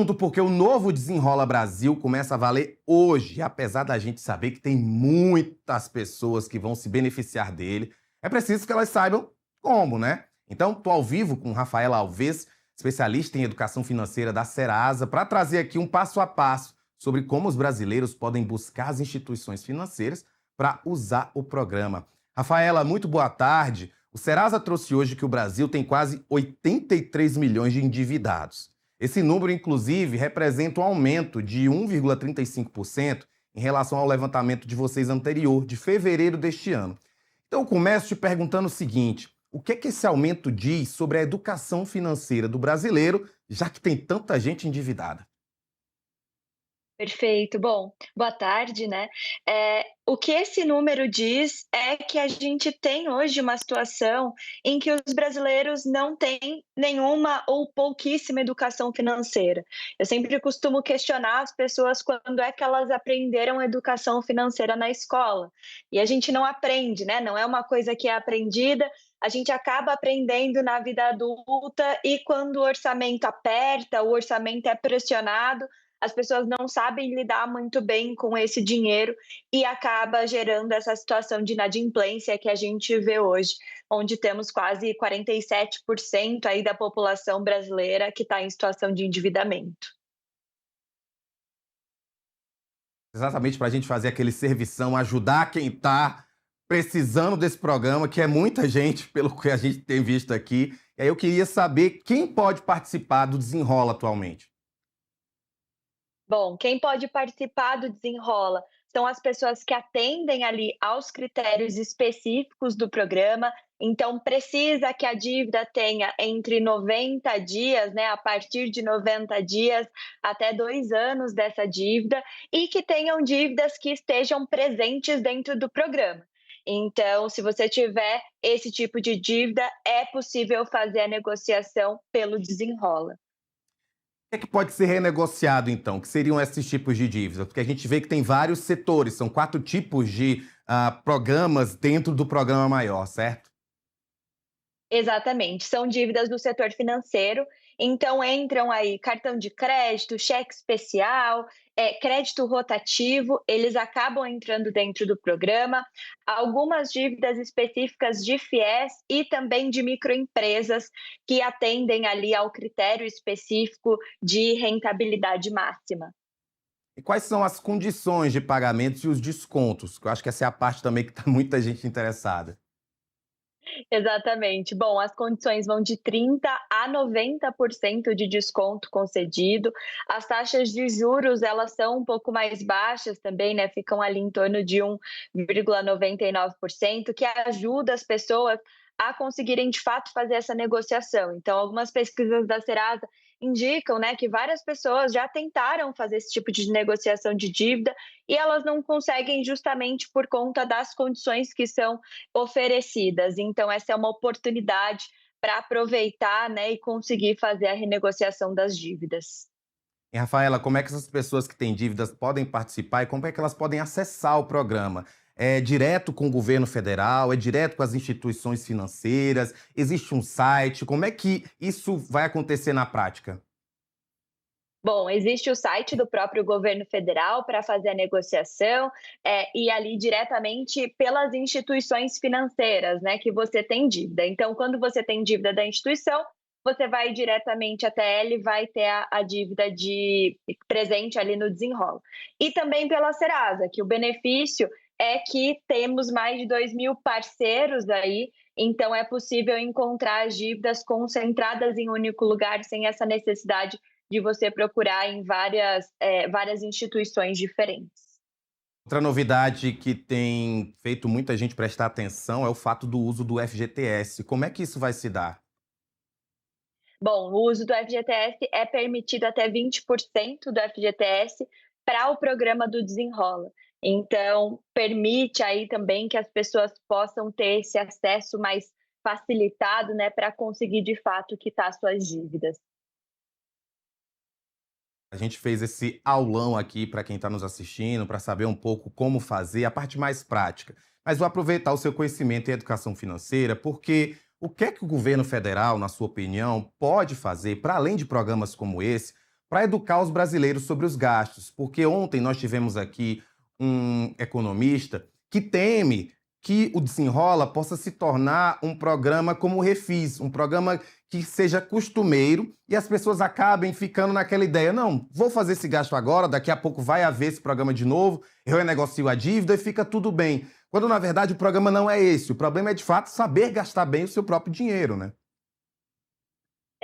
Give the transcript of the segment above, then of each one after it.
assunto porque o novo Desenrola Brasil começa a valer hoje. Apesar da gente saber que tem muitas pessoas que vão se beneficiar dele, é preciso que elas saibam como, né? Então, estou ao vivo com Rafaela Alves, especialista em educação financeira da Serasa, para trazer aqui um passo a passo sobre como os brasileiros podem buscar as instituições financeiras para usar o programa. Rafaela, muito boa tarde. O Serasa trouxe hoje que o Brasil tem quase 83 milhões de endividados. Esse número, inclusive, representa um aumento de 1,35% em relação ao levantamento de vocês anterior, de fevereiro deste ano. Então, eu começo te perguntando o seguinte: o que é que esse aumento diz sobre a educação financeira do brasileiro, já que tem tanta gente endividada? Perfeito. Bom, boa tarde, né. O que esse número diz é que a gente tem hoje uma situação em que os brasileiros não têm nenhuma ou pouquíssima educação financeira. Eu sempre costumo questionar as pessoas quando é que elas aprenderam educação financeira na escola. E a gente não aprende, né, não é uma coisa que é aprendida, a gente acaba aprendendo na vida adulta e quando o orçamento aperta, o orçamento é pressionado, as pessoas não sabem lidar muito bem com esse dinheiro e acaba gerando essa situação de inadimplência que a gente vê hoje, onde temos quase 47% aí da população brasileira que está em situação de endividamento. Exatamente para a gente fazer aquele servição, ajudar quem está precisando desse programa, que é muita gente, pelo que a gente tem visto aqui. E aí eu queria saber quem pode participar do Desenrola atualmente. Bom, quem pode participar do Desenrola são as pessoas que atendem ali aos critérios específicos do programa. Então, precisa que a dívida tenha entre 90 dias, né, a partir de 90 dias, até 2 anos dessa dívida, e que tenham dívidas que estejam presentes dentro do programa. Então, se você tiver esse tipo de dívida, é possível fazer a negociação pelo Desenrola. O que é que pode ser renegociado, então? Que seriam esses tipos de dívida? Porque a gente vê que tem vários setores, são 4 tipos de programas dentro do programa maior, certo? Exatamente, são dívidas do setor financeiro, então entram aí cartão de crédito, cheque especial, crédito rotativo, eles acabam entrando dentro do programa, algumas dívidas específicas de FIES e também de microempresas que atendem ali ao critério específico de rentabilidade máxima. E quais são as condições de pagamentos e os descontos? Que eu acho que essa é a parte também que está muita gente interessada. Exatamente. Bom, as condições vão de 30 a 90% de desconto concedido. As taxas de juros, elas são um pouco mais baixas também, né, ficam ali em torno de 1,99%, que ajuda as pessoas a conseguirem de fato fazer essa negociação. Então, algumas pesquisas da Serasa indicam, né, que várias pessoas já tentaram fazer esse tipo de negociação de dívida e elas não conseguem justamente por conta das condições que são oferecidas. Então, essa é uma oportunidade para aproveitar, né, e conseguir fazer a renegociação das dívidas. E, Rafaela, como é que essas pessoas que têm dívidas podem participar e como é que elas podem acessar o programa? É direto com o governo federal? É direto com as instituições financeiras? Existe um site? Como é que isso vai acontecer na prática? Bom, existe o site do próprio governo federal para fazer a negociação, e ali diretamente pelas instituições financeiras, né, que você tem dívida. Então, quando você tem dívida da instituição, você vai diretamente até ela e vai ter a dívida presente ali no desenrola. E também pela Serasa, que o benefício é que temos mais de 2.000 parceiros aí, então é possível encontrar as dívidas concentradas em um único lugar, sem essa necessidade de você procurar em várias instituições diferentes. Outra novidade que tem feito muita gente prestar atenção é o fato do uso do FGTS. Como é que isso vai se dar? Bom, o uso do FGTS é permitido até 20% do FGTS para o programa do Desenrola. Então, permite aí também que as pessoas possam ter esse acesso mais facilitado, né, para conseguir de fato quitar suas dívidas. A gente fez esse aulão aqui para quem está nos assistindo, para saber um pouco como fazer, a parte mais prática. Mas vou aproveitar o seu conhecimento em educação financeira, porque o que é que o governo federal, na sua opinião, pode fazer, para além de programas como esse, para educar os brasileiros sobre os gastos. Porque ontem nós tivemos aqui um economista que teme que o Desenrola possa se tornar um programa como o Refis, um programa que seja costumeiro e as pessoas acabem ficando naquela ideia, não, vou fazer esse gasto agora, daqui a pouco vai haver esse programa de novo, eu renegocio a dívida e fica tudo bem. Quando, na verdade, o programa não é esse. O problema é, de fato, saber gastar bem o seu próprio dinheiro, né?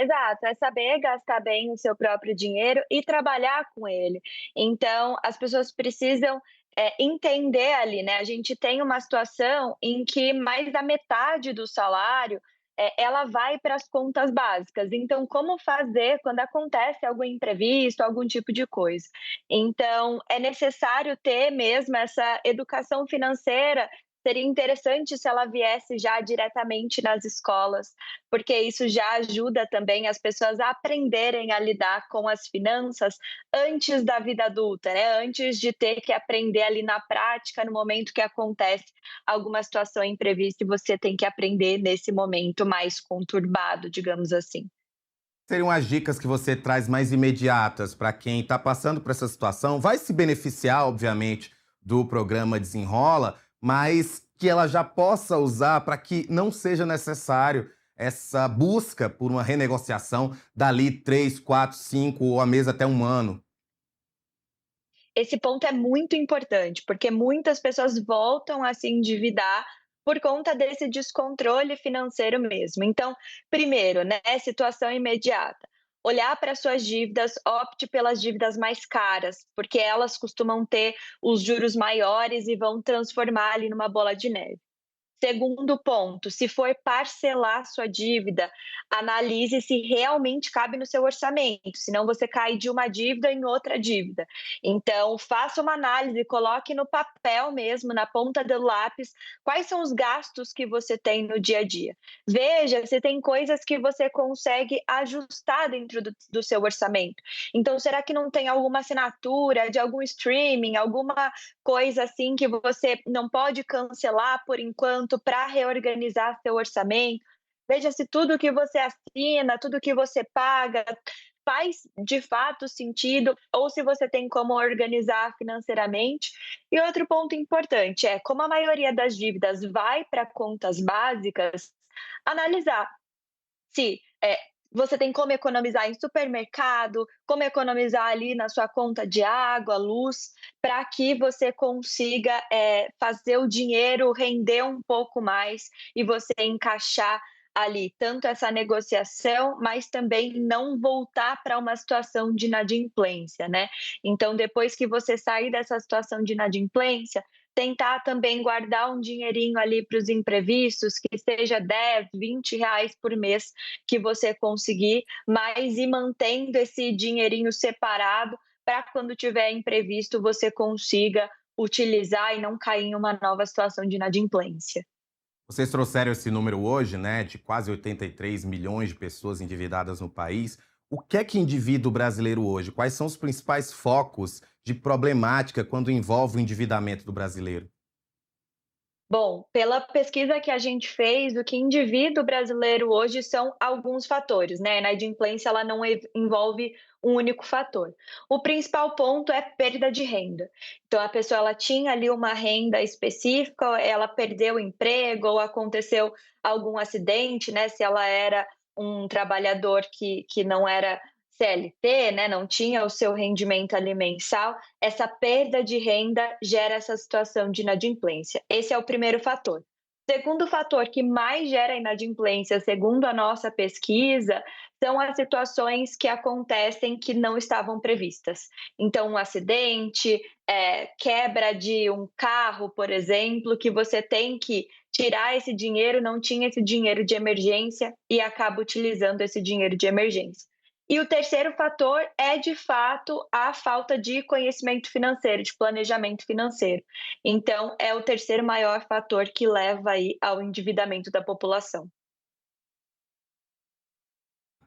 Exato, é saber gastar bem o seu próprio dinheiro e trabalhar com ele. Então, as pessoas precisam entender ali, né? A gente tem uma situação em que mais da metade do salário ela vai para as contas básicas. Então, como fazer quando acontece algum imprevisto, algum tipo de coisa? Então, é necessário ter mesmo essa educação financeira. Seria interessante se ela viesse já diretamente nas escolas, porque isso já ajuda também as pessoas a aprenderem a lidar com as finanças antes da vida adulta, né? Antes de ter que aprender ali na prática, no momento que acontece alguma situação imprevista e você tem que aprender nesse momento mais conturbado, digamos assim. Seriam as dicas que você traz mais imediatas para quem está passando por essa situação? Vai se beneficiar, obviamente, do programa Desenrola, mas que ela já possa usar para que não seja necessário essa busca por uma renegociação dali 3, 4, 5 ou a mesa até um ano. Esse ponto é muito importante, porque muitas pessoas voltam a se endividar por conta desse descontrole financeiro mesmo. Então, primeiro, né, situação imediata. Olhar para suas dívidas, opte pelas dívidas mais caras, porque elas costumam ter os juros maiores e vão transformar ali numa bola de neve. Segundo ponto, se for parcelar sua dívida, analise se realmente cabe no seu orçamento, senão você cai de uma dívida em outra dívida. Então, faça uma análise, coloque no papel mesmo, na ponta do lápis, quais são os gastos que você tem no dia a dia. Veja se tem coisas que você consegue ajustar dentro do seu orçamento. Então, será que não tem alguma assinatura de algum streaming, alguma coisa assim que você não pode cancelar por enquanto para reorganizar seu orçamento. Veja se tudo que você assina, tudo que você paga faz de fato sentido ou se você tem como organizar financeiramente. E outro ponto importante é, como a maioria das dívidas vai para contas básicas, analisar se você tem como economizar em supermercado, como economizar ali na sua conta de água, luz, para que você consiga fazer o dinheiro render um pouco mais e você encaixar ali tanto essa negociação, mas também não voltar para uma situação de inadimplência, né? Então, depois que você sair dessa situação de inadimplência, tentar também guardar um dinheirinho ali para os imprevistos, que seja 10, R$ 20 por mês que você conseguir, mas ir mantendo esse dinheirinho separado para quando tiver imprevisto você consiga utilizar e não cair em uma nova situação de inadimplência. Vocês trouxeram esse número hoje, né, de quase 83 milhões de pessoas endividadas no país. O que é que endivída o brasileiro hoje? Quais são os principais focos de problemática quando envolve o endividamento do brasileiro? Bom, pela pesquisa que a gente fez, o que endivida o brasileiro hoje são alguns fatores, né? A inadimplência ela não envolve um único fator. O principal ponto é perda de renda. Então, a pessoa ela tinha ali uma renda específica, ela perdeu o emprego ou aconteceu algum acidente, né? Se ela era um trabalhador que não era CLT, né, não tinha o seu rendimento ali mensal, essa perda de renda gera essa situação de inadimplência. Esse é o primeiro fator. Segundo fator que mais gera inadimplência, segundo a nossa pesquisa, são as situações que acontecem que não estavam previstas. Então, um acidente, quebra de um carro, por exemplo, que você tem que tirar esse dinheiro, não tinha esse dinheiro de emergência e acaba utilizando esse dinheiro de emergência. E o terceiro fator é, de fato, a falta de conhecimento financeiro, de planejamento financeiro. Então, é o terceiro maior fator que leva aí ao endividamento da população.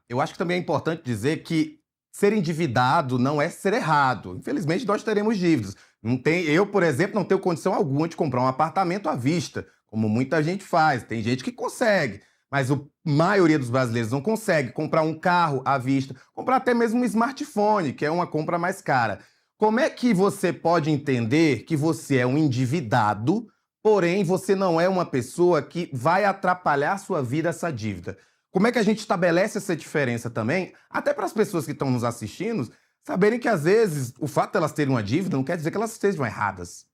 Eu acho que também é importante dizer que ser endividado não é ser errado. Infelizmente, nós teremos dívidas. Não tem, eu, por exemplo, não tenho condição alguma de comprar um apartamento à vista, como muita gente faz. Tem gente que consegue. mas a maioria dos brasileiros não consegue comprar um carro à vista, comprar até mesmo um smartphone, que é uma compra mais cara. Como é que você pode entender que você é um endividado, porém você não é uma pessoa que vai atrapalhar a sua vida essa dívida? Como é que a gente estabelece essa diferença também, até para as pessoas que estão nos assistindo, saberem que às vezes o fato de elas terem uma dívida não quer dizer que elas estejam erradas.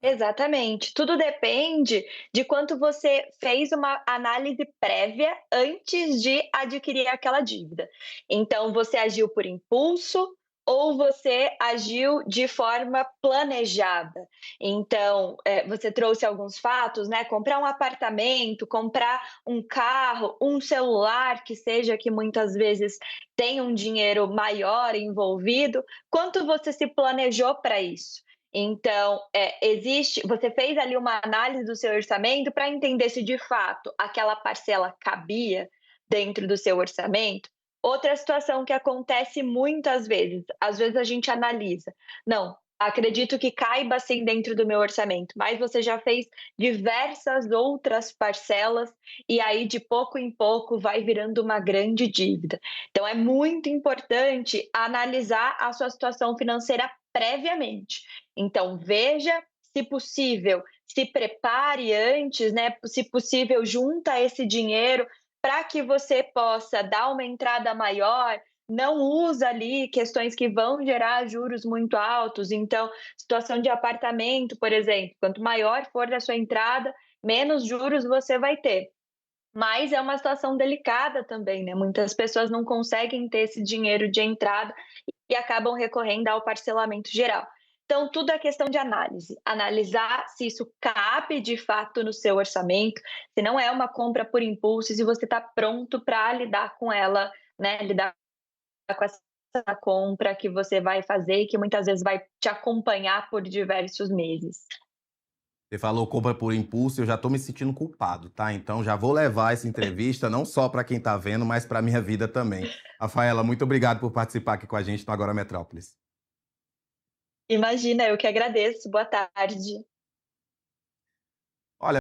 Exatamente. Tudo depende de quanto você fez uma análise prévia antes de adquirir aquela dívida. Então, você agiu por impulso ou você agiu de forma planejada. Então, você trouxe alguns fatos, né? Comprar um apartamento, comprar um carro, um celular, que seja que muitas vezes tem um dinheiro maior envolvido. Quanto você se planejou para isso? Então, você fez ali uma análise do seu orçamento para entender se de fato aquela parcela cabia dentro do seu orçamento. Outra situação que acontece muitas vezes, às vezes a gente analisa, não, acredito que caiba sim dentro do meu orçamento, mas você já fez diversas outras parcelas e aí de pouco em pouco vai virando uma grande dívida. Então é muito importante analisar a sua situação financeira previamente. Então, veja, se possível, se prepare antes, né? Se possível, junta esse dinheiro para que você possa dar uma entrada maior. Não usa ali questões que vão gerar juros muito altos. Então, situação de apartamento, por exemplo, quanto maior for a sua entrada, menos juros você vai ter. Mas é uma situação delicada também, né? Muitas pessoas não conseguem ter esse dinheiro de entrada e acabam recorrendo ao parcelamento geral. Então, tudo é questão de análise. Analisar se isso cabe de fato no seu orçamento, se não é uma compra por impulso, se você está pronto para lidar com ela, né? Lidar com essa compra que você vai fazer e que muitas vezes vai te acompanhar por diversos meses. Você falou compra por impulso, eu já estou me sentindo culpado, tá? Então já vou levar essa entrevista não só para quem está vendo, mas para minha vida também. Rafaela, muito obrigado por participar aqui com a gente no Agora Metrópolis. Imagina, eu que agradeço. Boa tarde.